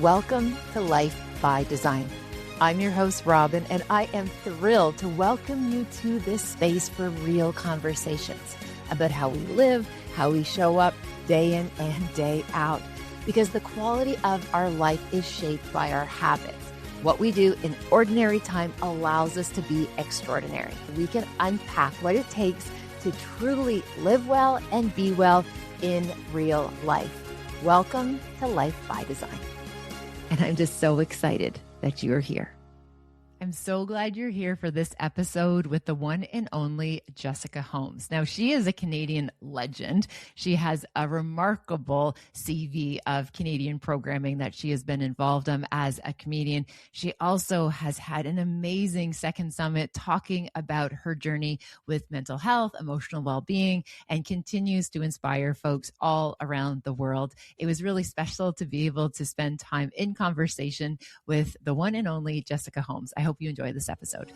Welcome to Life by Design. I'm your host, Robyne, and I am thrilled to welcome you to this space for real conversations about how we live, how we show up day in and day out, because the quality of our life is shaped by our habits. What we do in ordinary time allows us to be extraordinary. We can unpack what it takes to truly live well and be well in real life. Welcome to Life by Design. And I'm just so excited that you are here. I'm so glad you're here for this episode with the one and only Jessica Holmes. Now, she is a Canadian legend. She has a remarkable CV of Canadian programming that she has been involved in as a comedian. She also has had an amazing second summit talking about her journey with mental health, emotional well-being, and continues to inspire folks all around the world. It was really special to be able to spend time in conversation with the one and only Jessica Holmes. I hope you enjoy this episode.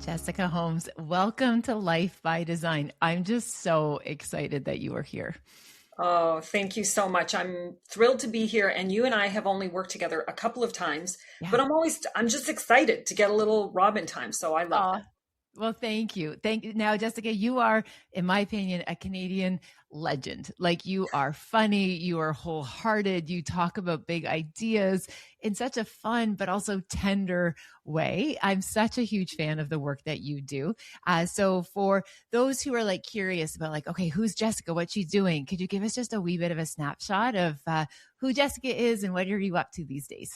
Jessica Holmes, welcome to Life by Design. I'm just so excited that you are here. Oh, thank you so much. I'm thrilled to be here. And you and I have only worked together a couple of times, but I'm just excited to get a little Robyne time. So I love that. Well, thank you. Thank you. Now, Jessica, you are, in my opinion, a Canadian legend. Like, you are funny, you are wholehearted, you talk about big ideas in such a fun, but also tender way. I'm such a huge fan of the work that you do. So for those who are like curious about like, okay, who's Jessica? What's she doing? Could you give us just a wee bit of a snapshot of who Jessica is and what are you up to these days?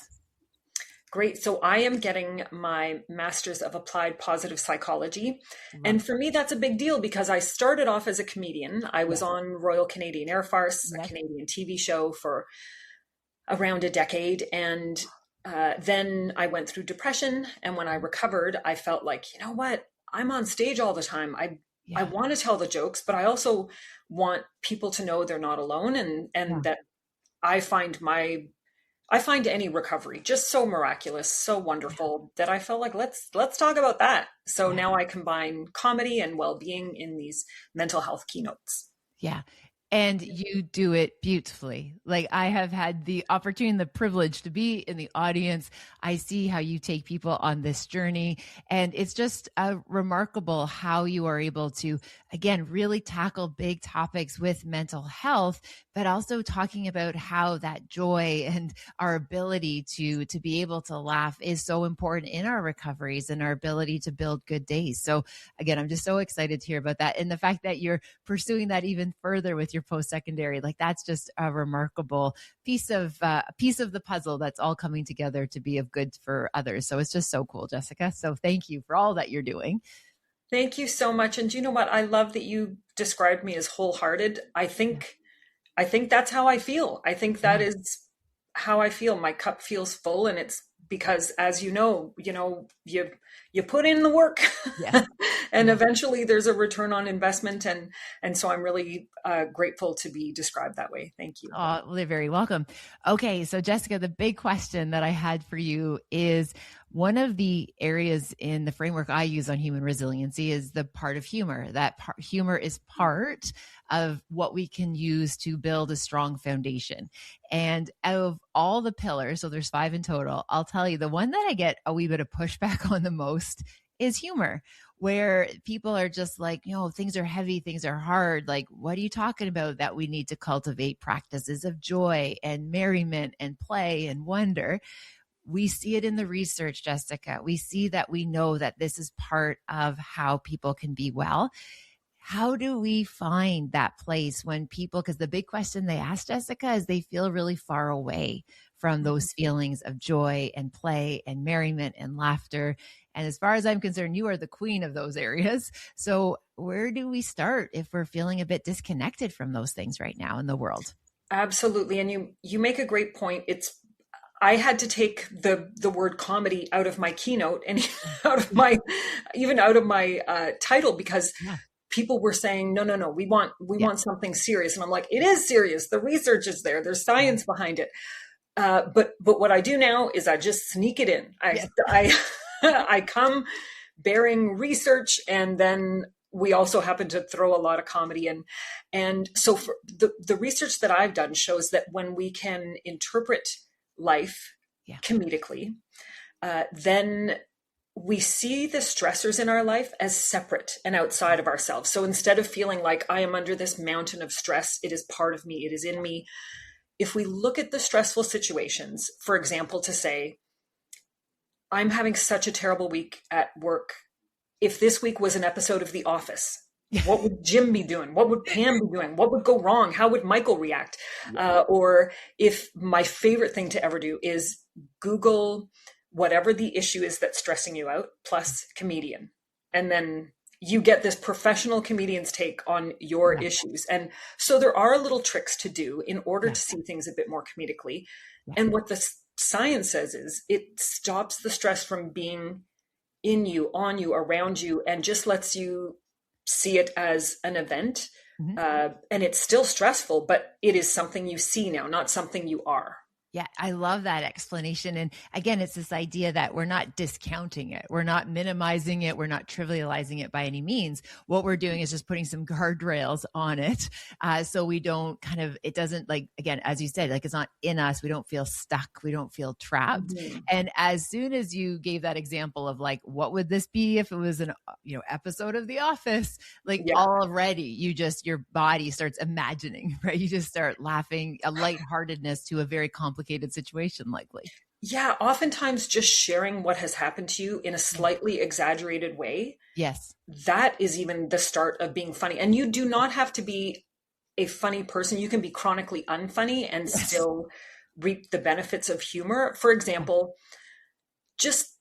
Great. So I am getting my Master's of Applied Positive Psychology. And for me, that's a big deal because I started off as a comedian. I was on Royal Canadian Air Farce, a Canadian TV show for around a decade. And then I went through depression. And when I recovered, I felt like, you know what? I'm on stage all the time. I want to tell the jokes, but I also want people to know they're not alone and that I find any recovery just so miraculous, so wonderful that I felt like, let's talk about that. So now I combine comedy and well-being in these mental health keynotes. Yeah. And you do it beautifully. Like, I have had the opportunity and the privilege to be in the audience. I see how you take people on this journey. And it's just remarkable how you are able to, again, really tackle big topics with mental health, but also talking about how that joy and our ability to be able to laugh is so important in our recoveries and our ability to build good days. So again, I'm just so excited to hear about that. And the fact that you're pursuing that even further with your post-secondary, like, that's just a remarkable piece of the puzzle that's all coming together to be of good for others. So it's just so cool, Jessica. So thank you for all that you're doing. Thank you so much. And do you know what? I love that you described me as wholehearted. I think that's how I feel. I think that is how I feel. My cup feels full, and it's because, as you know, you put in the work and eventually there's a return on investment. And so I'm really grateful to be described that way. Thank you. Oh, well, they're very welcome. Okay. So Jessica, the big question that I had for you is, one of the areas in the framework I use on human resiliency is the part of humor. That humor is part of what we can use to build a strong foundation. And out of all the pillars, so there's 5 in total, I'll tell you the one that I get a wee bit of pushback on the most is humor, where people are just like, things are heavy, things are hard. Like, what are you talking about? That we need to cultivate practices of joy and merriment and play and wonder. We see it in the research, Jessica. We see that, we know that this is part of how people can be well. How do we find that place when people, because the big question they ask, Jessica, is they feel really far away from those feelings of joy and play and merriment and laughter. And as far as I'm concerned, you are the queen of those areas. So where do we start if we're feeling a bit disconnected from those things right now in the world? Absolutely. And you make a great point. I had to take the word comedy out of my keynote and even out of my title, because people were saying, no, we want something serious. And I'm like, it is serious. The research is there. There's science behind it. But what I do now is I just sneak it in. I come bearing research, and then we also happen to throw a lot of comedy in. And so for the research that I've done shows that when we can interpret life comedically, then we see the stressors in our life as separate and outside of ourselves. So instead of feeling like I am under this mountain of stress, it is part of me, it is in me. If we look at the stressful situations, for example, to say, I'm having such a terrible week at work. If this week was an episode of The Office, what would Jim be doing? What would Pam be doing? What would go wrong? How would Michael react? Or if my favorite thing to ever do is Google whatever the issue is that's stressing you out, plus comedian. And then you get this professional comedian's take on your issues. And so there are little tricks to do in order to see things a bit more comedically. And what the science says is it stops the stress from being in you, on you, around you, and just lets you see it as an event. And it's still stressful, but it is something you see now, not something you are. Yeah, I love that explanation. And again, it's this idea that we're not discounting it. We're not minimizing it. We're not trivializing it by any means. What we're doing is just putting some guardrails on it. So we don't it doesn't, like, again, as you said, like, it's not in us. We don't feel stuck. We don't feel trapped. And as soon as you gave that example of like, what would this be if it was an, episode of The Office, like already your body starts imagining, right? You just start laughing, a lightheartedness to a very complicated situation, likely. Yeah, oftentimes just sharing what has happened to you in a slightly exaggerated way. Yes. That is even the start of being funny. And you do not have to be a funny person. You can be chronically unfunny and still reap the benefits of humor. For example, just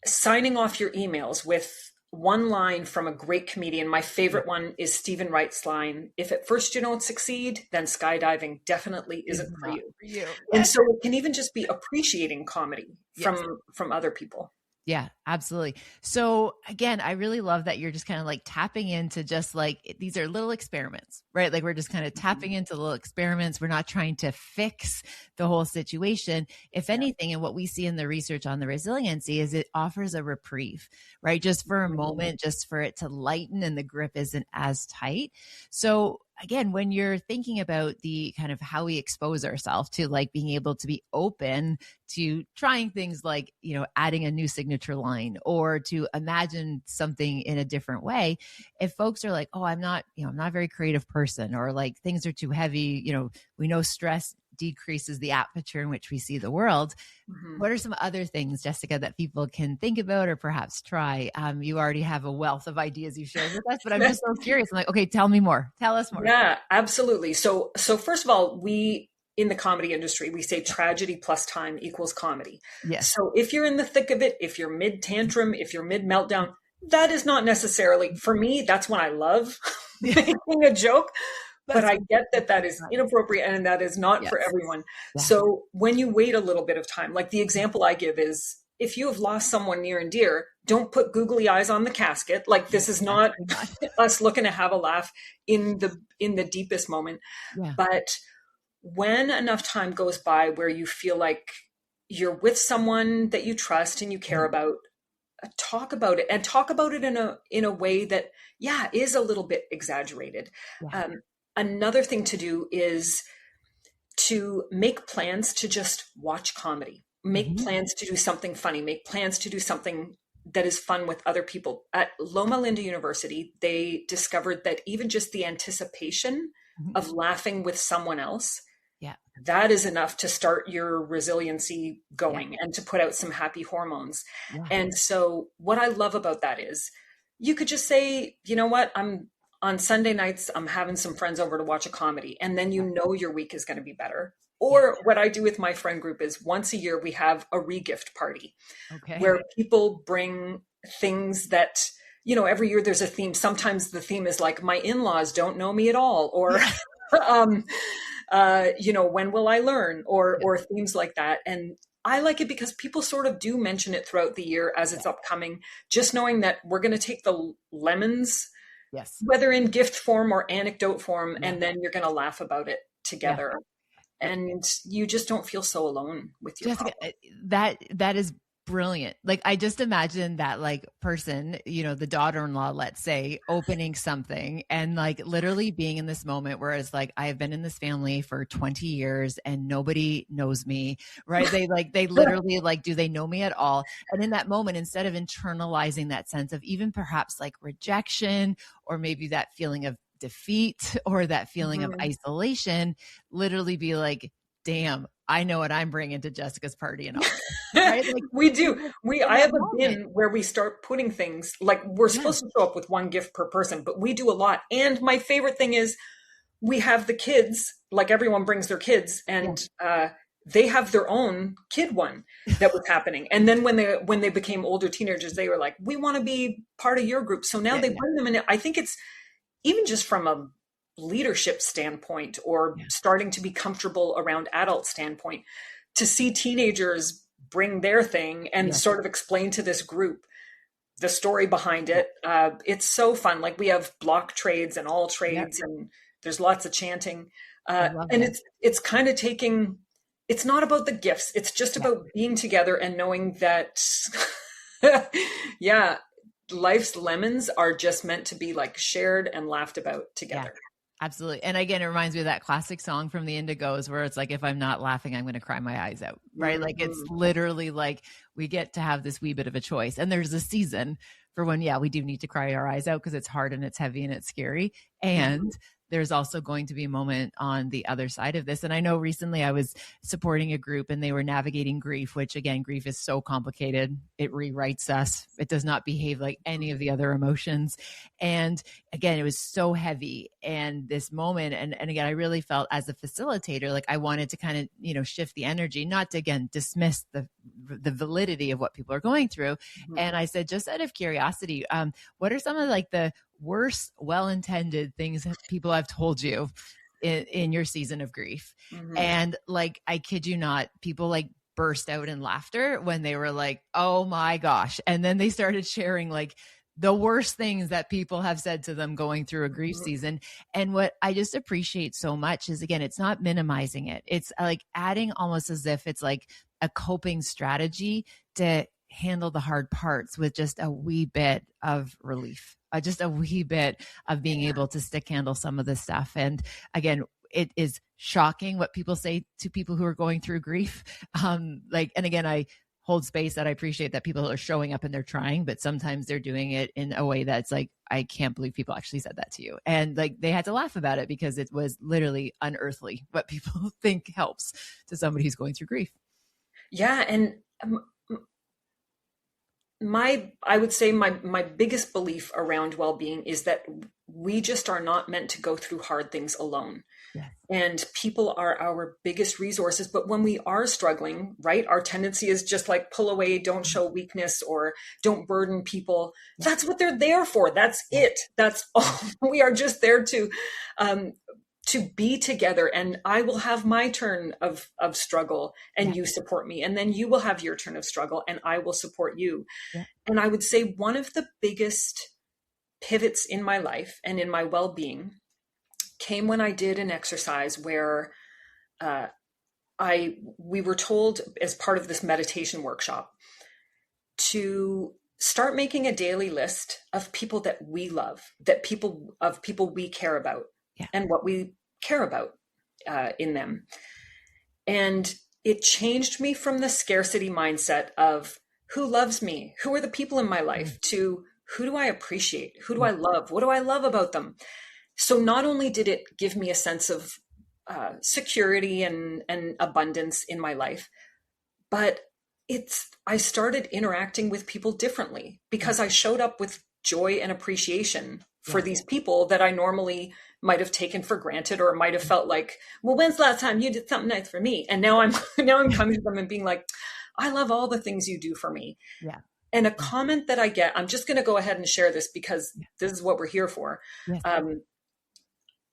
signing off your emails with one line from a great comedian. My favorite one is Stephen Wright's line, if at first you don't succeed, then skydiving definitely isn't for you. And so it can even just be appreciating comedy from other people. Yeah, absolutely. So again, I really love that you're just kind of like tapping into just like, these are little experiments, right? Like we're just kind of tapping into little experiments. We're not trying to fix the whole situation. If anything, and what we see in the research on the resiliency is it offers a reprieve, right? Just for a moment, just for it to lighten and the grip isn't as tight. So again, when you're thinking about the kind of how we expose ourselves to like being able to be open to trying things like, adding a new signature line or to imagine something in a different way, if folks are like, oh, I'm not a very creative person, or like things are too heavy, we know stress decreases the aperture in which we see the world. What are some other things, Jessica, that people can think about or perhaps try? You already have a wealth of ideas you shared with us, but I'm just so curious. I'm like, okay, tell me more. Tell us more. Yeah, absolutely. So first of all, in the comedy industry, we say tragedy plus time equals comedy. Yes. So if you're in the thick of it, if you're mid tantrum, if you're mid meltdown, that is not necessarily, for me, that's when I love making a joke. But I get that is inappropriate and that is not for everyone. Yeah. So when you wait a little bit of time, like the example I give is, if you have lost someone near and dear, don't put googly eyes on the casket. Like this is not us looking to have a laugh in the deepest moment. Yeah. But when enough time goes by where you feel like you're with someone that you trust and you care about, talk about it, and talk about it in a way that, is a little bit exaggerated. Yeah. Another thing to do is to make plans to just watch comedy, make plans to do something funny, make plans to do something that is fun with other people. At Loma Linda University, they discovered that even just the anticipation of laughing with someone else, that is enough to start your resiliency going and to put out some happy hormones. Yeah. And so what I love about that is you could just say, you know what, on Sunday nights, I'm having some friends over to watch a comedy, and then your week is going to be better. Or what I do with my friend group is once a year, we have a re-gift party where people bring things that, every year there's a theme. Sometimes the theme is like, my in-laws don't know me at all, or, when will I learn, or themes like that. And I like it because people sort of do mention it throughout the year as it's upcoming, just knowing that we're going to take the lemons, whether in gift form or anecdote form, and then you're going to laugh about it together. And you just don't feel so alone with your Jessica, that is brilliant. Like, I just imagine that like person, you know, the daughter-in-law, let's say, opening something and like literally being in this moment where it's like, I have been in this family for 20 years and nobody knows me, right? They literally like, do they know me at all? And in that moment, instead of internalizing that sense of even perhaps like rejection, or maybe that feeling of defeat or that feeling of isolation, literally be like, damn, I know what I'm bringing to Jessica's party in August, right? Like, we do. I have a moment. bin where we start putting things, like we're supposed to show up with one gift per person, but we do a lot. And my favorite thing is we have the kids, like everyone brings their kids, and they have their own kid one that was happening. And then when they became older teenagers, they were like, we want to be part of your group. So now they bring them in. I think it's even just from a leadership standpoint, or starting to be comfortable around adult standpoint, to see teenagers bring their thing and sort of explain to this group the story behind it. It's so fun. Like, we have block trades and all trades, and there's lots of chanting. And it's kind of taking, it's not about the gifts. It's just about being together and knowing that, life's lemons are just meant to be like shared and laughed about together. Yeah. Absolutely. And again, it reminds me of that classic song from the Indigos where it's like, if I'm not laughing, I'm going to cry my eyes out, right? Like, it's literally like we get to have this wee bit of a choice. And there's a season for when, we do need to cry our eyes out because it's hard and it's heavy and it's scary. And there's also going to be a moment on the other side of this. And I know recently I was supporting a group and they were navigating grief, which again, grief is so complicated. It rewrites us. It does not behave like any of the other emotions. And again, it was so heavy. And this moment, and again, I really felt as a facilitator, like I wanted to kind of, you know, shift the energy, not to again, dismiss the validity of what people are going through. And I said, just out of curiosity, what are some of like the worst well-intended things that people have told you in your season of grief? And like, I kid you not, people like burst out in laughter when they were like, oh my gosh. And then they started sharing like the worst things that people have said to them going through a grief season. And what I just appreciate so much is, again, it's not minimizing it. It's like adding almost as if it's like a coping strategy to handle the hard parts with just a wee bit of relief, just a wee bit of being able to stick handle some of this stuff. And again, it is shocking what people say to people who are going through grief. And again, I hold space that I appreciate that people are showing up and they're trying, but sometimes they're doing it in a way that's like, I can't believe people actually said that to you. And like, they had to laugh about it because it was literally unearthly what people think helps to somebody who's going through grief. Yeah. And I would say my biggest belief around well-being is that we just are not meant to go through hard things alone. Yes. And people are our biggest resources. But when we are struggling, right, our tendency is just like pull away, don't show weakness, or don't burden people. That's what they're there for. That's it. That's all. We are just there to be together, and I will have my turn of struggle and you support me. And then you will have your turn of struggle and I will support you. Yeah. And I would say one of the biggest pivots in my life and in my well-being came when I did an exercise where we were told as part of this meditation workshop to start making a daily list of people that we love, people we care about. Yeah. And what we care about in them. And it changed me from the scarcity mindset of who loves me, who are the people in my life, to who do I appreciate, who do I love, what do I love about them? So not only did it give me a sense of security and abundance in my life, but I started interacting with people differently because I showed up with joy and appreciation for these people that I normally might have taken for granted, or might have felt like, well, when's the last time you did something nice for me? And now I'm coming to them and being like, I love all the things you do for me. Yeah. And a comment that I get, I'm just going to go ahead and share this because this is what we're here for. Yes.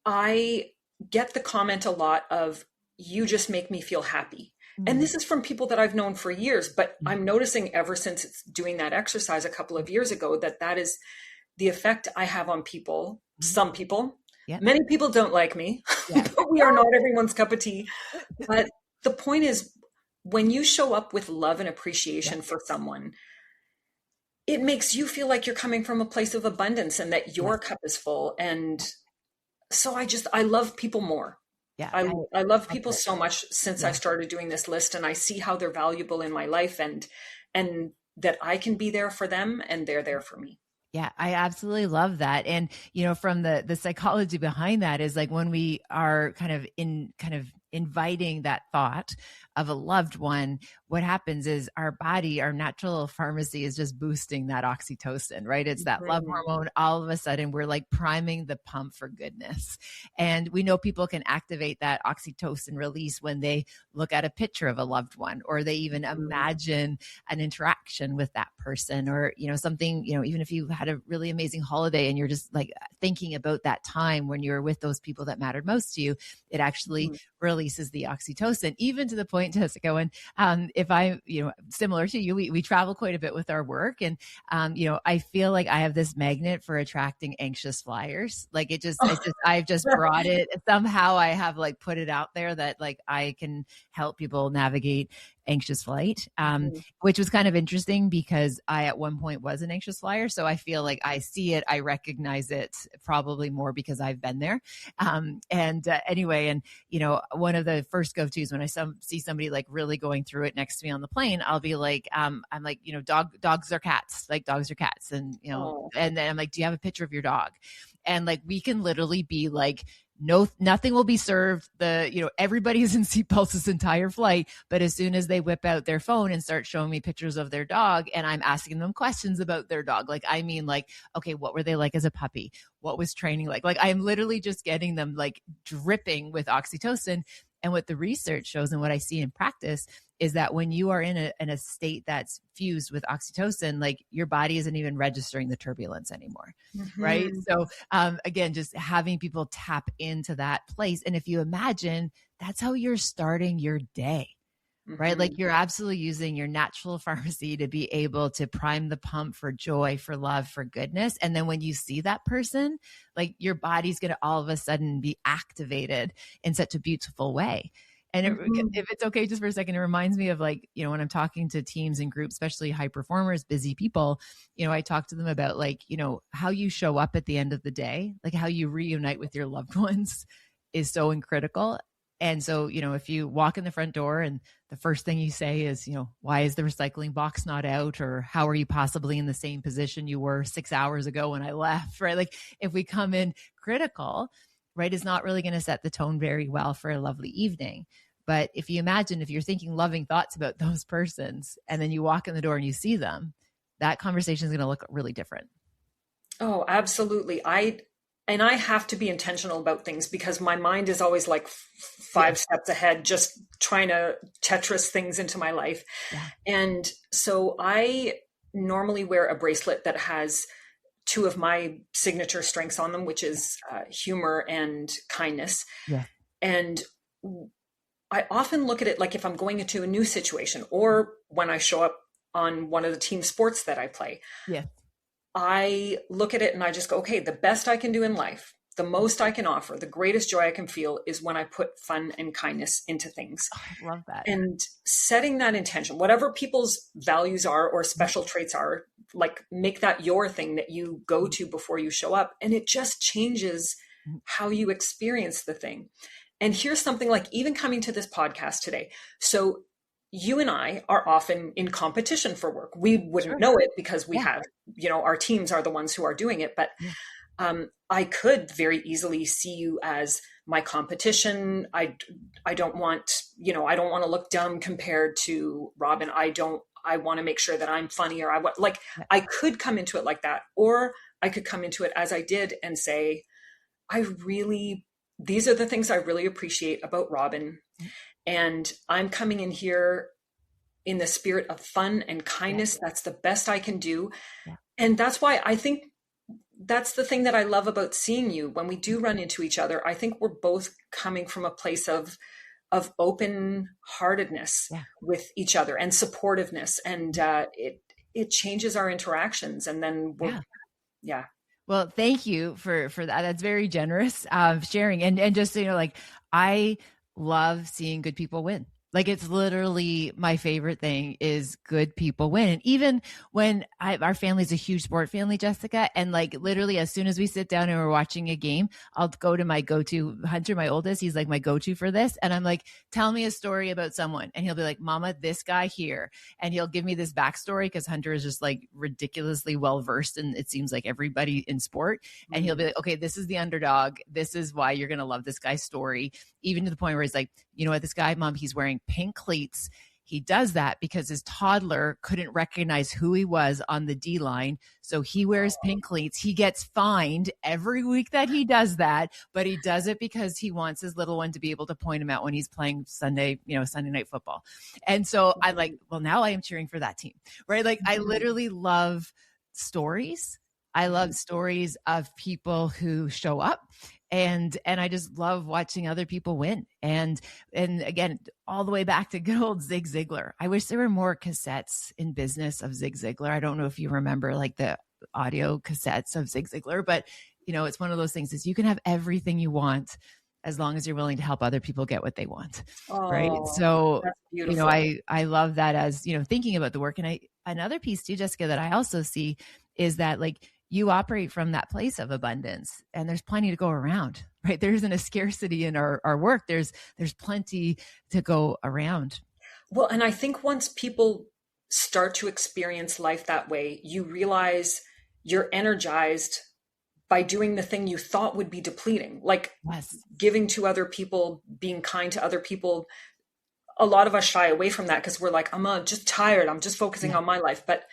I get the comment a lot of, you just make me feel happy. Mm-hmm. And this is from people that I've known for years, but I'm noticing ever since it's doing that exercise a couple of years ago, that is the effect I have on people. Some people, many people don't like me, but we are not everyone's cup of tea. But the point is, when you show up with love and appreciation Yes. for someone, it makes you feel like you're coming from a place of abundance and that Yes. your cup is full. And so I love people more. Yeah. I love Love people it. so much since I Yeah. started doing this list, and I see how they're valuable in my life, and that I can be there for them and they're there for me. Yeah, I absolutely love that. And, from the psychology behind that is like when we are kind of inviting that thought of a loved one, what happens is our body, our natural pharmacy is just boosting that oxytocin, right? It's that love Mhm. hormone. All of a sudden, we're like priming the pump for goodness. And we know people can activate that oxytocin release when they look at a picture of a loved one, or they even Mhm. imagine an interaction with that person, or something, even if you had a really amazing holiday and you're just like thinking about that time when you were with those people that mattered most to you, it actually Mhm. releases the oxytocin, even to the point, Jessica, when if I, similar to you, we travel quite a bit with our work, and I feel like I have this magnet for attracting anxious flyers. Like I've just brought it somehow. I have like put it out there that like I can help people navigate anxious flight, Mhm. which was kind of interesting because I at one point was an anxious flyer. So I feel like I see it, I recognize it probably more because I've been there. And anyway, and one of the first go-tos when I see somebody like really going through it next to me on the plane, I'll be like, I'm like, dogs are cats, like dogs are cats. And, Oh. and then I'm like, do you have a picture of your dog? And like, we can literally be like, no, nothing will be served. Everybody is in seatbelts this entire flight. But as soon as they whip out their phone and start showing me pictures of their dog, and I'm asking them questions about their dog, like, I mean, like, okay, what were they like as a puppy? What was training like? Like, I'm literally just getting them like dripping with oxytocin. And what the research shows and what I see in practice is that when you are in a state that's fused with oxytocin, like your body isn't even registering the turbulence anymore. Right. Mhm. So again, just having people tap into that place. And if you imagine, that's how you're starting your day, right? Like Mhm. you're absolutely using your natural pharmacy to be able to prime the pump for joy, for love, for goodness. And then when you see that person, like your body's going to all of a sudden be activated in such a beautiful way. And Mhm. if it's okay, just for a second, it reminds me of like, when I'm talking to teams and groups, especially high performers, busy people, I talk to them about like, how you show up at the end of the day, like how you reunite with your loved ones is so critical. And so, if you walk in the front door and the first thing you say is, why is the recycling box not out? Or how are you possibly in the same position you were 6 hours ago when I left, right? Like if we come in critical, right, is not really going to set the tone very well for a lovely evening. But if you imagine, if you're thinking loving thoughts about those persons and then you walk in the door and you see them, that conversation is going to look really different. Oh, absolutely. I have to be intentional about things because my mind is always like Yes. 5 steps ahead, just trying to Tetris things into my life. Yeah. And so I normally wear a bracelet that has two of my signature strengths on them, which Yeah. is humor and kindness. Yeah. And I often look at it like if I'm going into a new situation or when I show up on one of the team sports that I play, Yeah. I look at it and I just go, okay, the best I can do in life, the most I can offer, the greatest joy I can feel is when I put fun and kindness into things. Oh, I love that. And setting that intention, whatever people's values are or special traits are, like make that your thing that you go to before you show up. And it just changes how you experience the thing. And here's something like even coming to this podcast today. So you and I are often in competition for work. We wouldn't Sure. know it because we Yeah. have, our teams are the ones who are doing it. But Yeah. I could very easily see you as my competition. I don't want, I don't want to look dumb compared to Robyne. I want to make sure that I'm funny, or Yeah. I could come into it like that, or I could come into it as I did and say, these are the things I really appreciate about Robyne. And I'm coming in here in the spirit of fun and Yeah. kindness. That's the best I can do. Yeah. And that's why I think that's the thing that I love about seeing you. When we do run into each other, I think we're both coming from a place of open heartedness Yeah. with each other and supportiveness. And it changes our interactions. And then yeah. Well, thank you for that. That's very generous sharing. And just so like, I love seeing good people win. Like, it's literally my favorite thing is good people win. And even when our family's a huge sport family, Jessica, and like literally as soon as we sit down and we're watching a game, I'll go to my go-to Hunter, my oldest. He's like my go-to for this. And I'm like, tell me a story about someone. And he'll be like, Mama, this guy here. And he'll give me this backstory because Hunter is just like ridiculously well-versed in, it seems like, everybody in sport. And he'll be like, okay, this is the underdog. This is why you're going to love this guy's story. Even to the point where he's like, you know what, this guy, Mom, he's wearing pink cleats. He does that because his toddler couldn't recognize who he was on the D line. So he wears pink cleats. He gets fined every week that he does that, but he does it because he wants his little one to be able to point him out when he's playing Sunday night football. And so I'm like, well, now I am cheering for that team, right? Like, I literally love stories. I love stories of people who show up, and I just love watching other people win. And again, all the way back to good old Zig Ziglar. I wish there were more cassettes in business of Zig Ziglar. I don't know if you remember like the audio cassettes of Zig Ziglar, but it's one of those things is you can have everything you want as long as you're willing to help other people get what they want. Right. So, that's beautiful. I love that as, thinking about the work. And another piece too, Jessica, that I also see is that like, you operate from that place of abundance, and there's plenty to go around, right? There isn't a scarcity in our work. There's plenty to go around. Well, and I think once people start to experience life that way, you realize you're energized by doing the thing you thought would be depleting, like giving to other people, being kind to other people. A lot of us shy away from that because we're like, I'm just tired. I'm just focusing on my life. But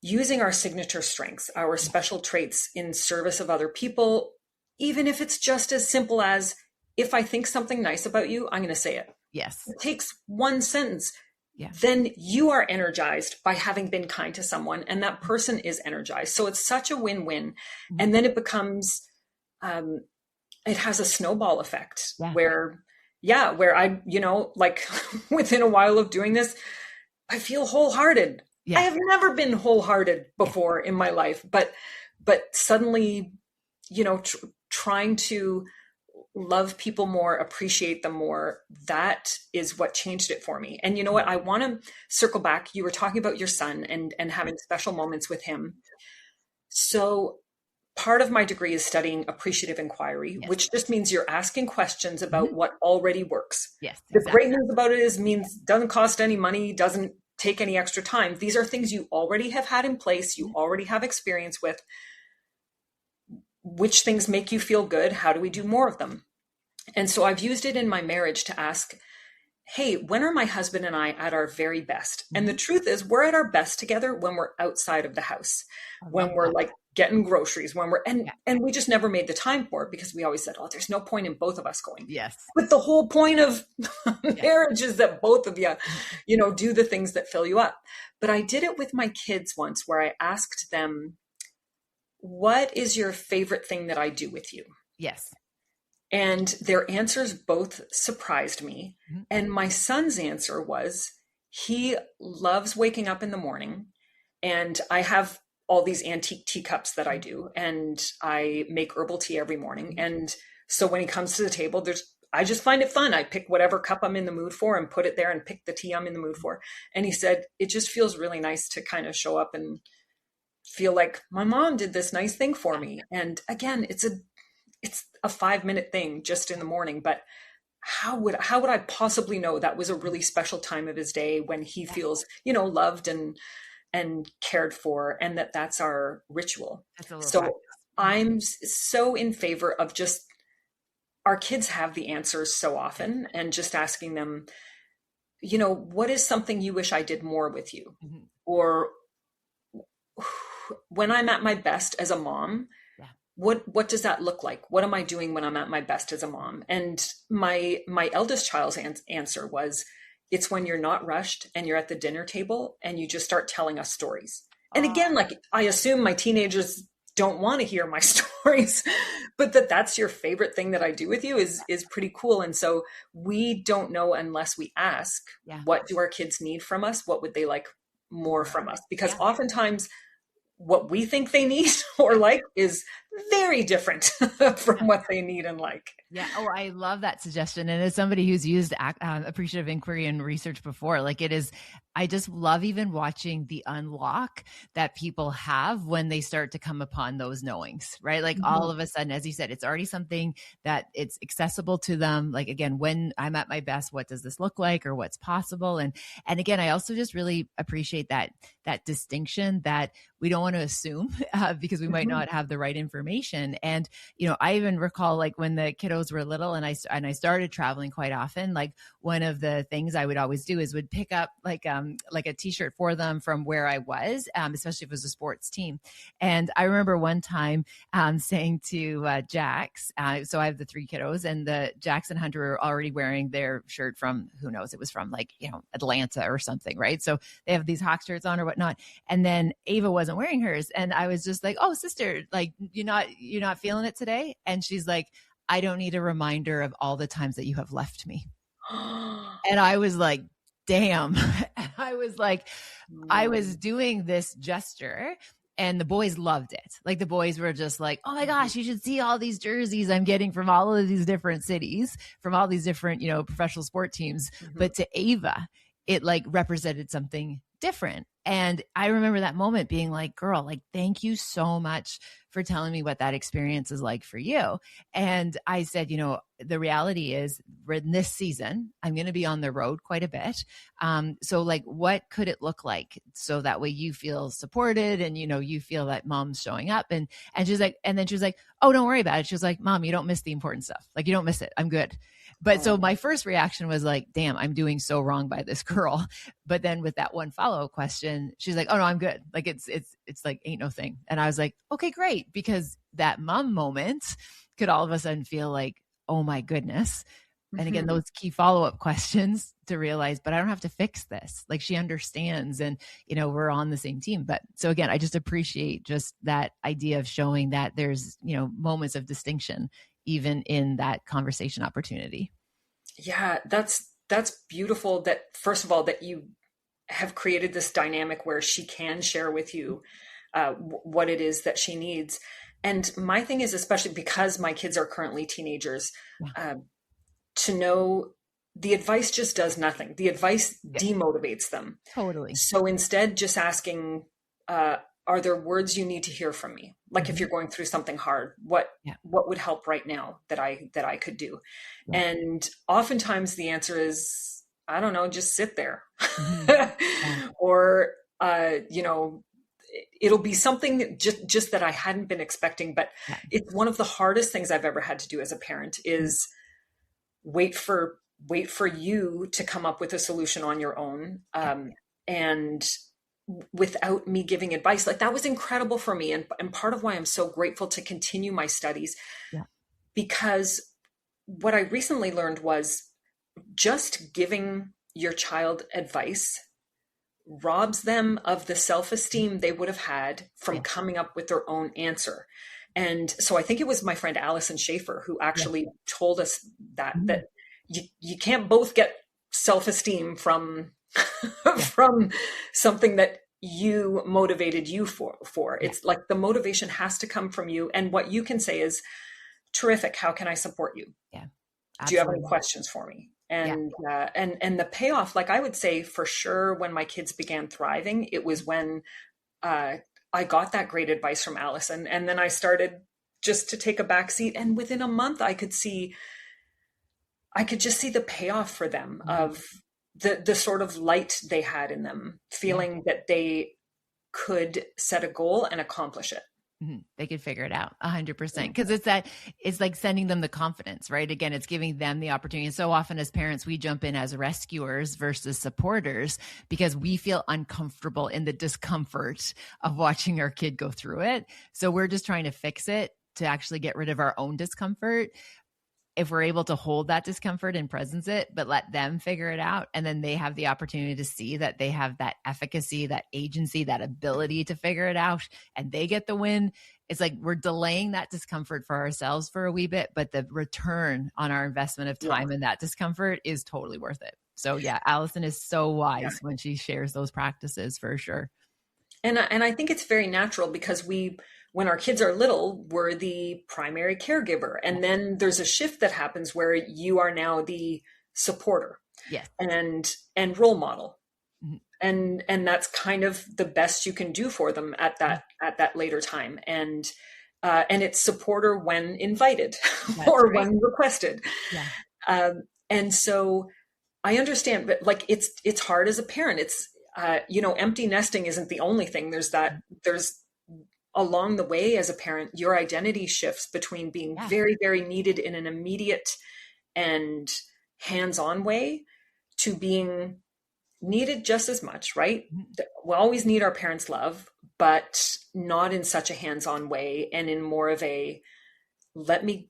using our signature strengths, our special traits in service of other people, even if it's just as simple as, if I think something nice about you, I'm going to say it. Yes. It takes one sentence. Yeah. Then you are energized by having been kind to someone, and that person is energized. So it's such a win-win. Mm-hmm. And then it becomes, it has a snowball effect where I, like within a while of doing this, I feel wholehearted. Yeah. I have never been wholehearted before in my life, but suddenly, trying to love people more, appreciate them more, that is what changed it for me. And you know what? I want to circle back. You were talking about your son and having special moments with him. So part of my degree is studying appreciative inquiry, which just means you're asking questions about what already works. Yes. The great news about it means doesn't cost any money, doesn't take any extra time. These are things you already have had in place. You already have experience with. Which things make you feel good? How do we do more of them? And so I've used it in my marriage to ask, hey, when are my husband and I at our very best? And the truth is, we're at our best together when we're outside of the house, when we're like getting groceries, when we're, and we just never made the time for it because we always said, oh, there's no point in both of us going. Yes. But the whole point of marriage is that both of you, do the things that fill you up. But I did it with my kids once where I asked them, what is your favorite thing that I do with you? Yes. And their answers both surprised me. Mm-hmm. And my son's answer was, he loves waking up in the morning, and I have all these antique teacups that I do, and I make herbal tea every morning. And so when he comes to the table, I just find it fun. I pick whatever cup I'm in the mood for and put it there and pick the tea I'm in the mood for. And he said, it just feels really nice to kind of show up and feel like my mom did this nice thing for me. And again, it's a 5-minute thing just in the morning, but how would I possibly know that was a really special time of his day when he feels, loved and cared for, and that's our ritual. So I'm so in favor of just, our kids have the answers so often, and just asking them, what is something you wish I did more with you? Mm-hmm. Or when I'm at my best as a mom, what does that look like? What am I doing when I'm at my best as a mom? And my eldest child's answer was, it's when you're not rushed and you're at the dinner table and you just start telling us stories. And again, like, I assume my teenagers don't want to hear my stories, but that's your favorite thing that I do with you is pretty cool. And so we don't know unless we ask, what do our kids need from us? What would they like more from us? Because oftentimes what we think they need or like is very different from what they need and like. Yeah. Oh, I love that suggestion. And as somebody who's used appreciative inquiry and research before, like it is, I just love even watching the unlock that people have when they start to come upon those knowings, right? Like all of a sudden, as you said, it's already something that it's accessible to them. Like, again, when I'm at my best, what does this look like or what's possible? And again, I also just really appreciate that distinction that we don't want to assume because we might not have the right information. And, I even recall like when the kiddos were little and I started traveling quite often, like one of the things I would always do is would pick up like a t-shirt for them from where I was, especially if it was a sports team. And I remember one time saying to Jax, so I have the 3 kiddos, and the Jax and Hunter were already wearing their shirt from, who knows, it was from like, Atlanta or something, right? So they have these Hawk shirts on or whatnot. And then Ava wasn't wearing hers. And I was just like, oh, sister, like you're not feeling it today? And she's like, I don't need a reminder of all the times that you have left me. And I was like, damn. I was like, I was doing this gesture and the boys loved it. Like the boys were just like, oh my gosh, you should see all these jerseys I'm getting from all of these different cities, from all these different, professional sport teams. But to Ava, it like represented something different. And I remember that moment being like, girl, like, thank you so much for telling me what that experience is like for you. And I said, the reality is in this season, I'm going to be on the road quite a bit. So like, what could it look like? So that way you feel supported and, you feel that mom's showing up. And she's like, and then she was like, oh, don't worry about it. She was like, Mom, you don't miss the important stuff. Like you don't miss it. I'm good. But so my first reaction was like, damn, I'm doing so wrong by this girl. But then with that one follow-up question, she's like, oh no, I'm good. Like it's like, ain't no thing. And I was like, okay, great. Because that mom moment could all of a sudden feel like, oh my goodness. And again, those key follow-up questions to realize, but I don't have to fix this. Like she understands and, we're on the same team. But so again, I just appreciate just that idea of showing that there's, moments of distinction even in that conversation opportunity. Yeah, that's beautiful that first of all, that you have created this dynamic where she can share with you what it is that she needs. And my thing is, especially because my kids are currently teenagers, to know the advice just does nothing. The advice demotivates them. Totally. So instead, just asking, are there words you need to hear from me? Like if you're going through something hard, what would help right now that I could do? Yeah. And oftentimes the answer is, I don't know, just sit there. Or, it'll be something just that I hadn't been expecting, but it's one of the hardest things I've ever had to do as a parent is wait for you to come up with a solution on your own. And without me giving advice. Like that was incredible for me. And part of why I'm so grateful to continue my studies, because what I recently learned was just giving your child advice robs them of the self-esteem they would have had from coming up with their own answer. And so I think it was my friend Allison Schaefer who actually told us that you can't both get self-esteem from from something that you motivated you for. It's like the motivation has to come from you. And what you can say is, terrific. How can I support you? Yeah. Absolutely. Do you have any questions for me? And, and the payoff, like I would say for sure, when my kids began thriving, it was when, I got that great advice from Allison. And then I started just to take a back seat. And within a month, I could just see the payoff for them of the sort of light they had in them, feeling that they could set a goal and accomplish it. They could figure it out 100%. Cause it's like sending them the confidence, right? Again, it's giving them the opportunity. And so often as parents, we jump in as rescuers versus supporters because we feel uncomfortable in the discomfort of watching our kid go through it. So we're just trying to fix it to actually get rid of our own discomfort. If we're able to hold that discomfort and presence it, but let them figure it out. And then they have the opportunity to see that they have that efficacy, that agency, that ability to figure it out, and they get the win. It's like we're delaying that discomfort for ourselves for a wee bit, but the return on our investment of time and that discomfort is totally worth it. So Allison is so wise when she shares those practices for sure. And I think it's very natural because when our kids are little, we're the primary caregiver. And then there's a shift that happens where you are now the supporter Yes. and role model. And that's kind of the best you can do for them at that later time. And it's supporter when invited or when requested. Yeah. And so I understand, but like, it's hard as a parent. It's, empty nesting isn't the only thing. There's along the way as a parent, your identity shifts between being very, very needed in an immediate and hands-on way to being needed just as much, right? We always need our parents' love, but not in such a hands-on way, and in more of a, let me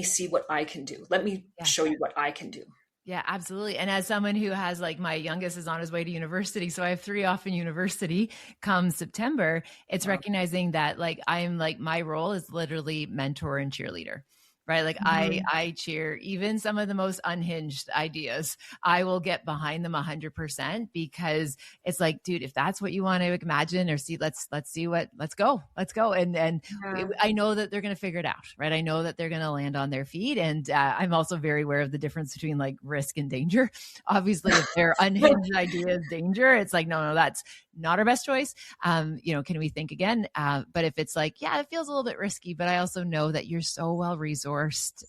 see what I can do. Let me show you what I can do. Yeah, absolutely. And as someone who has, like, my youngest is on his way to university, so I have 3 off in university come September, it's recognizing that, like, I'm like, my role is literally mentor and cheerleader. Right. Like I cheer even some of the most unhinged ideas. I will get behind them 100% because it's like, dude, if that's what you want to imagine or see, let's go. And I know that they're going to figure it out. Right. I know that they're going to land on their feet. And I'm also very aware of the difference between like risk and danger. Obviously, if they're unhinged ideas, danger, it's like, no, that's not our best choice. Can we think again? But if it's like, it feels a little bit risky, but I also know that you're so well resourced,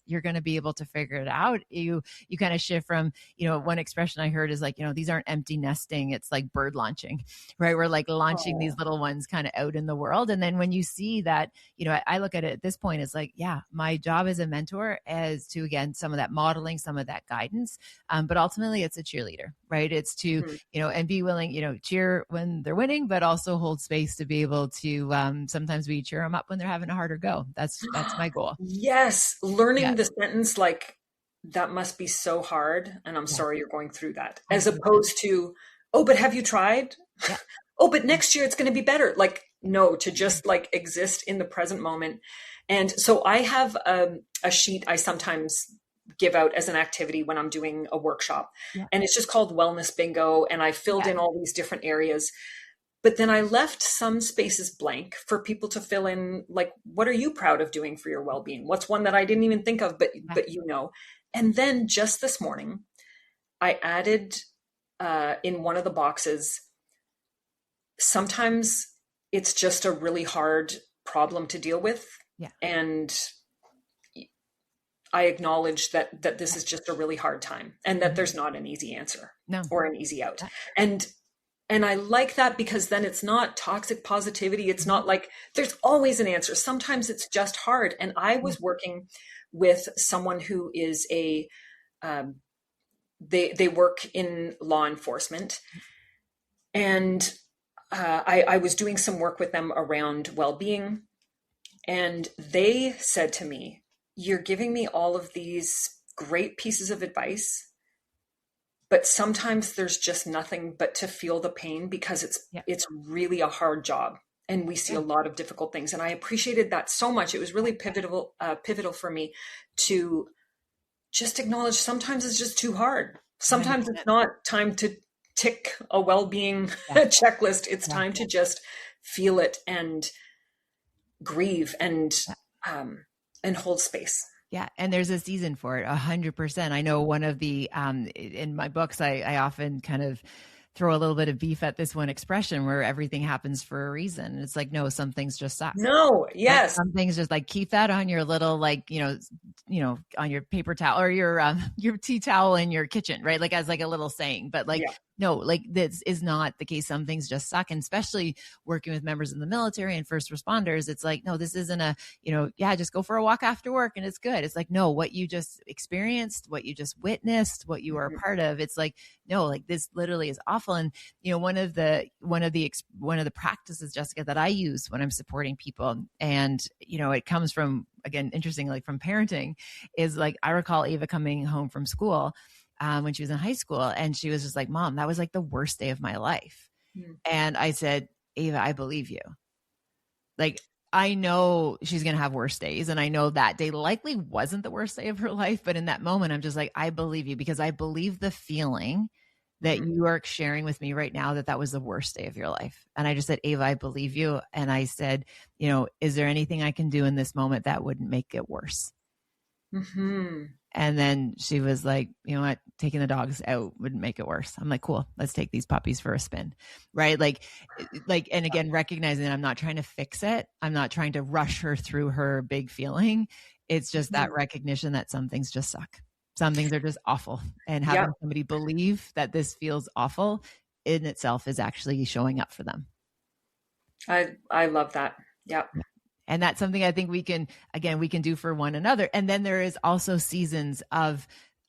you're going to be able to figure it out. You kind of shift from, one expression I heard is like, these aren't empty nesting. It's like bird launching, right? We're like launching these little ones kind of out in the world. And then when you see that, I look at it at this point, it's like, my job as a mentor is to, again, some of that modeling, some of that guidance. But ultimately it's a cheerleader, right? It's to, and be willing, cheer when they're winning, but also hold space to be able to, sometimes we cheer them up when they're having a harder go. That's my goal. Yes. Learning the sentence, like, that must be so hard. And I'm sorry you're going through that, as opposed to, oh, but have you tried? Yeah. Oh, but next year it's going to be better. Like, no, to just like exist in the present moment. And so I have a sheet I sometimes give out as an activity when I'm doing a workshop, and it's just called Wellness Bingo. And I filled in all these different areas. But then I left some spaces blank for people to fill in, like, what are you proud of doing for your well-being? What's one that I didn't even think of, but And then just this morning, I added in one of the boxes, sometimes it's just a really hard problem to deal with. Yeah. And I acknowledge that this is just a really hard time, and that there's not an easy answer or an easy out. And I like that, because then it's not toxic positivity. It's not like there's always an answer. Sometimes it's just hard. And I was working with someone who is they work in law enforcement. And I was doing some work with them around well-being. And they said to me, you're giving me all of these great pieces of advice, but sometimes there's just nothing but to feel the pain, because it's really a hard job, and we see a lot of difficult things. And I appreciated that so much. It was really pivotal for me to just acknowledge sometimes it's just too hard. Sometimes it's not time to tick a well-being checklist. It's time to just feel it and grieve and hold space. Yeah. And there's a season for it, 100%. I know one of the, in my books, I often kind of throw a little bit of beef at this one expression where everything happens for a reason. It's like, no, some things just suck. No. Yes. Like, some things just like, keep that on your little, like, on your paper towel or your tea towel in your kitchen, right? Like as like a little saying, but like, no, like this is not the case. Some things just suck. And especially working with members in the military and first responders, it's like, no, this isn't a, just go for a walk after work and it's good. It's like, no, what you just experienced, what you just witnessed, what you are a part of, it's like, no, like this literally is awful. And, one of the practices, Jessica, that I use when I'm supporting people, and, it comes from, again, interesting, like from parenting, is like, I recall Ava coming home from school when she was in high school, and she was just like, Mom, that was like the worst day of my life. And I said, Ava, I believe you. Like, I know she's going to have worse days. And I know that day likely wasn't the worst day of her life. But in that moment, I'm just like, I believe you, because I believe the feeling that you are sharing with me right now that was the worst day of your life. And I just said, Ava, I believe you. And I said, is there anything I can do in this moment that wouldn't make it worse? Mm-hmm. And then she was like, you know what, taking the dogs out wouldn't make it worse. I'm like, cool, let's take these puppies for a spin. Right. Like, and again, recognizing that I'm not trying to fix it. I'm not trying to rush her through her big feeling. It's just that recognition that some things just suck. Some things are just awful. And having somebody believe that this feels awful in itself is actually showing up for them. I love that. Yeah. And that's something I think we can do for one another. And then there is also seasons of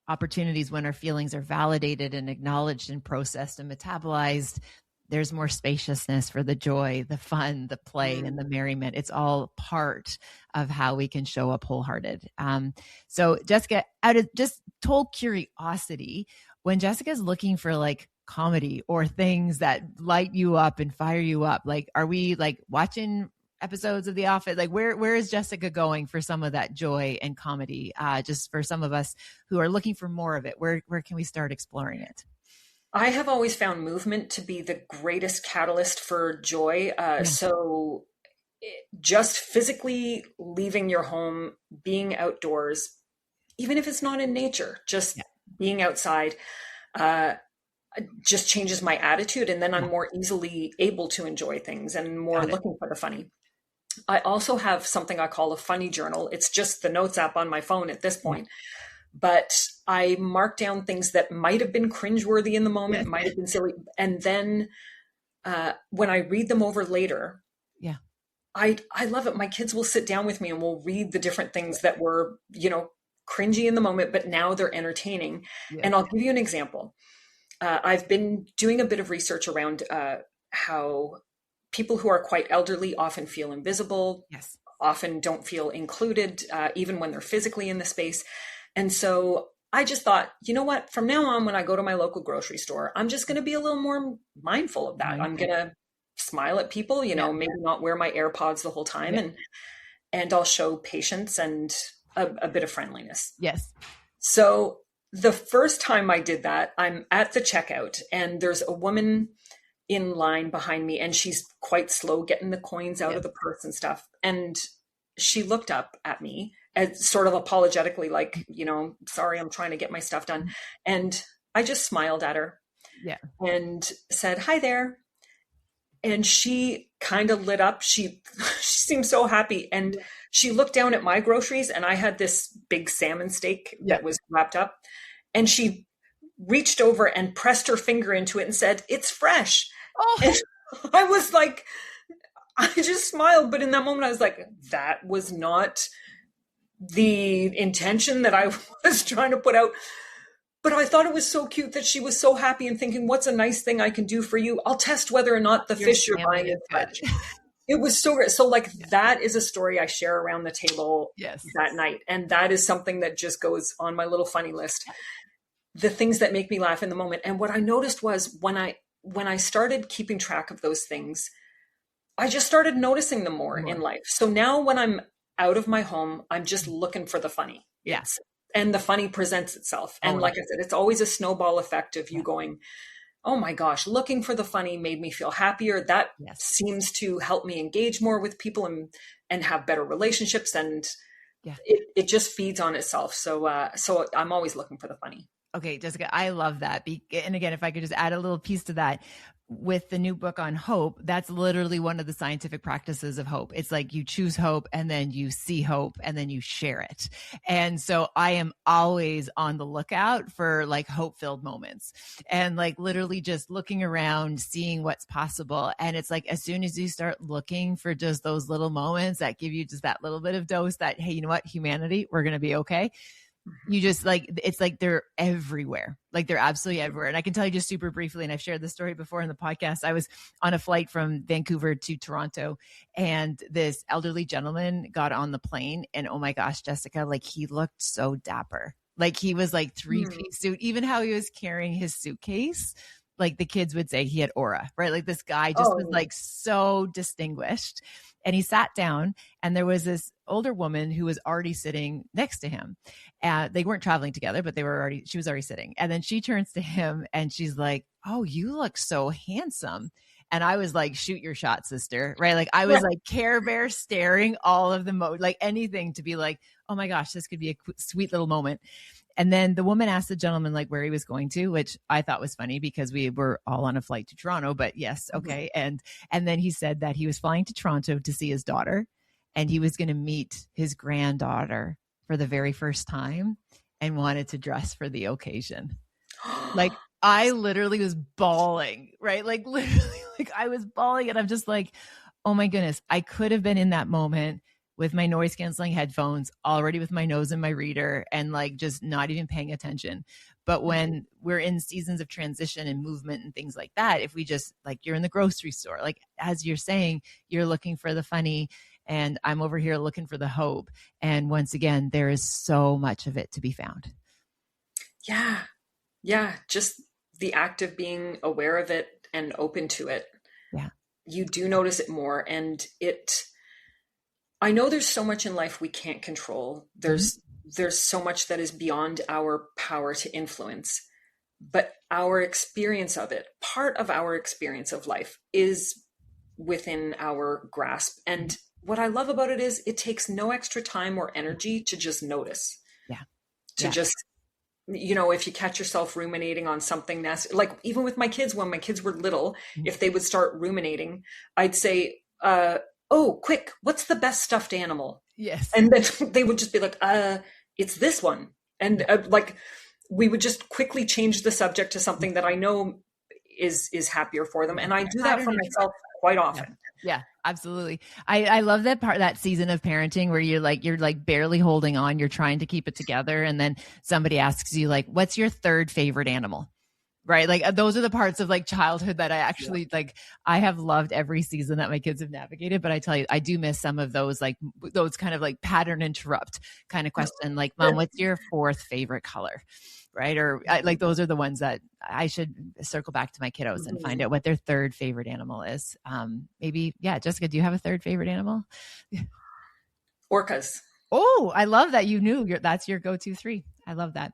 opportunities when our feelings are validated and acknowledged and processed and metabolized. There's more spaciousness for the joy, the fun, the play, and the merriment. It's all part of how we can show up wholehearted. So Jessica, out of just total curiosity, when Jessica's looking for like comedy or things that light you up and fire you up, like, are we like watching episodes of The Office? Like where is Jessica going for some of that joy and comedy? Just for some of us who are looking for more of it, where can we start exploring it? I have always found movement to be the greatest catalyst for joy. So just physically leaving your home, being outdoors, even if it's not in nature, just being outside, just changes my attitude. And then I'm more easily able to enjoy things and more looking for the funny. I also have something I call a funny journal. It's just the notes app on my phone at this point. But I mark down things that might have been cringeworthy in the moment, might have been silly. And then when I read them over later, I love it. My kids will sit down with me and we'll read the different things that were, cringy in the moment, but now they're entertaining. And I'll give you an example. I've been doing a bit of research around how people who are quite elderly often feel invisible, often don't feel included, even when they're physically in the space. And so I just thought, you know what, from now on, when I go to my local grocery store, I'm just going to be a little more mindful of that. I'm going to smile at people, maybe not wear my AirPods the whole time, and I'll show patience and a bit of friendliness. Yes. So the first time I did that, I'm at the checkout and there's a woman in line behind me and she's quite slow getting the coins out of the purse and stuff. And she looked up at me as sort of apologetically, like, sorry, I'm trying to get my stuff done. And I just smiled at her and said, hi there. And she kind of lit up. She seemed so happy. And she looked down at my groceries and I had this big salmon steak that was wrapped up. And she reached over and pressed her finger into it and said, it's fresh. Oh. And I was like, I just smiled. But in that moment, I was like, that was not the intention that I was trying to put out. But I thought it was so cute that she was so happy and thinking, what's a nice thing I can do for you? I'll test whether or not the fish you're buying is fresh. It was so great. So that is a story I share around the table that night. And that is something that just goes on my little funny list. The things that make me laugh in the moment. And what I noticed was when I started keeping track of those things, I just started noticing them more in life. So now when I'm out of my home, I'm just looking for the funny. Yes. And the funny presents itself. And like I said, it's always a snowball effect of you going, oh my gosh, looking for the funny made me feel happier. That seems to help me engage more with people and have better relationships. And it just feeds on itself. So I'm always looking for the funny. Okay, Jessica, I love that. And again, if I could just add a little piece to that, with the new book on hope, that's literally one of the scientific practices of hope. It's like you choose hope and then you see hope and then you share it. And so I am always on the lookout for like hope-filled moments and like literally just looking around, seeing what's possible. And it's like, as soon as you start looking for just those little moments that give you just that little bit of dose that, hey, you know what, humanity, we're going to be okay. You just like, it's like they're everywhere. Like they're absolutely everywhere. And I can tell you just super briefly, and I've shared this story before in the podcast. I was on a flight from Vancouver to Toronto and this elderly gentleman got on the plane and oh my gosh, Jessica, like he looked so dapper. Like he was like three-piece suit, even how he was carrying his suitcase. Like the kids would say he had aura, right? Like this guy just was like so distinguished. And he sat down, and there was this older woman who was already sitting next to him. They weren't traveling together, but she was already sitting. And then she turns to him and she's like, "Oh, you look so handsome." And I was like, "Shoot your shot, sister." Right. Like I was like Care Bear staring all of the like anything to be like, "Oh my gosh, this could be a sweet little moment." And then the woman asked the gentleman like where he was going to, which I thought was funny because we were all on a flight to Toronto, but yes. Okay. Mm-hmm. And then he said that he was flying to Toronto to see his daughter, and he was going to meet his granddaughter for the very first time and wanted to dress for the occasion. Like I literally was bawling, right? Like literally, like I was bawling, and I'm just like, oh my goodness, I could have been in that moment with my noise canceling headphones, already with my nose in my reader, and like just not even paying attention. But when we're in seasons of transition and movement and things like that, if we just like, you're in the grocery store, like as you're saying, you're looking for the funny, and I'm over here looking for the hope. And once again, there is so much of it to be found. Yeah. Yeah. Just the act of being aware of it and open to it. Yeah. You do notice it more. And I know there's so much in life we can't control. There's so much that is beyond our power to influence, but our experience of it, part of our experience of life, is within our grasp. And what I love about it is it takes no extra time or energy to just notice. Yeah. Just, if you catch yourself ruminating on something that's like, even with my kids, when my kids were little, if they would start ruminating, I'd say, "Oh, quick, what's the best stuffed animal?" Yes. And then they would just be like, "It's this one." And like, we would just quickly change the subject to something that I know is happier for them. And I do that for myself quite often. Yeah, absolutely. I love that part, that season of parenting where you're like barely holding on. You're trying to keep it together. And then somebody asks you like, "What's your third favorite animal?" Right. Like those are the parts of like childhood that I actually like. I have loved every season that my kids have navigated, but I tell you, I do miss some of those, like those kind of like pattern interrupt kind of question. Like, "Mom, what's your fourth favorite color?" Right. Or like, those are the ones that I should circle back to my kiddos and find out what their third favorite animal is. Maybe. Yeah. Jessica, do you have a third favorite animal? Orcas. Oh, I love that. You knew that's your go-to 3. I love that.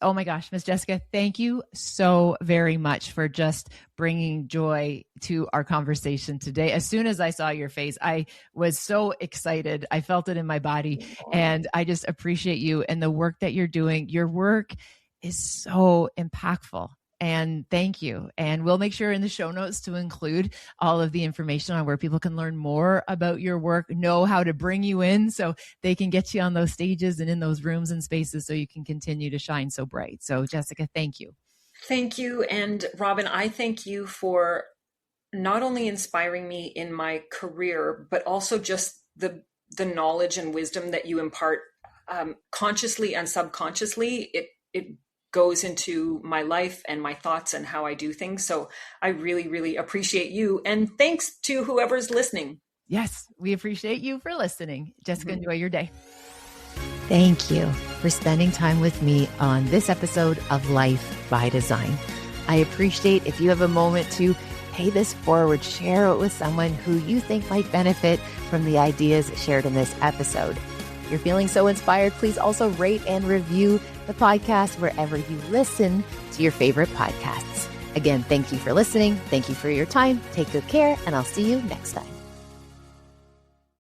Oh my gosh, Miss Jessica, thank you so very much for just bringing joy to our conversation today. As soon as I saw your face, I was so excited. I felt it in my body, and I just appreciate you and the work that you're doing. Your work is so impactful. And thank you. And we'll make sure in the show notes to include all of the information on where people can learn more about your work, know how to bring you in so they can get you on those stages and in those rooms and spaces so you can continue to shine so bright. So Jessica, thank you. Thank you. And Robyne, I thank you for not only inspiring me in my career, but also just the knowledge and wisdom that you impart consciously and subconsciously. It goes into my life and my thoughts and how I do things. So I really, really appreciate you. And thanks to whoever's listening. Yes, we appreciate you for listening. Jessica, enjoy your day. Thank you for spending time with me on this episode of Life by Design. I appreciate if you have a moment to pay this forward, share it with someone who you think might benefit from the ideas shared in this episode. If you're feeling so inspired, please also rate and review the podcast wherever you listen to your favorite podcasts. Again, thank you for listening. Thank you for your time. Take good care, and I'll see you next time.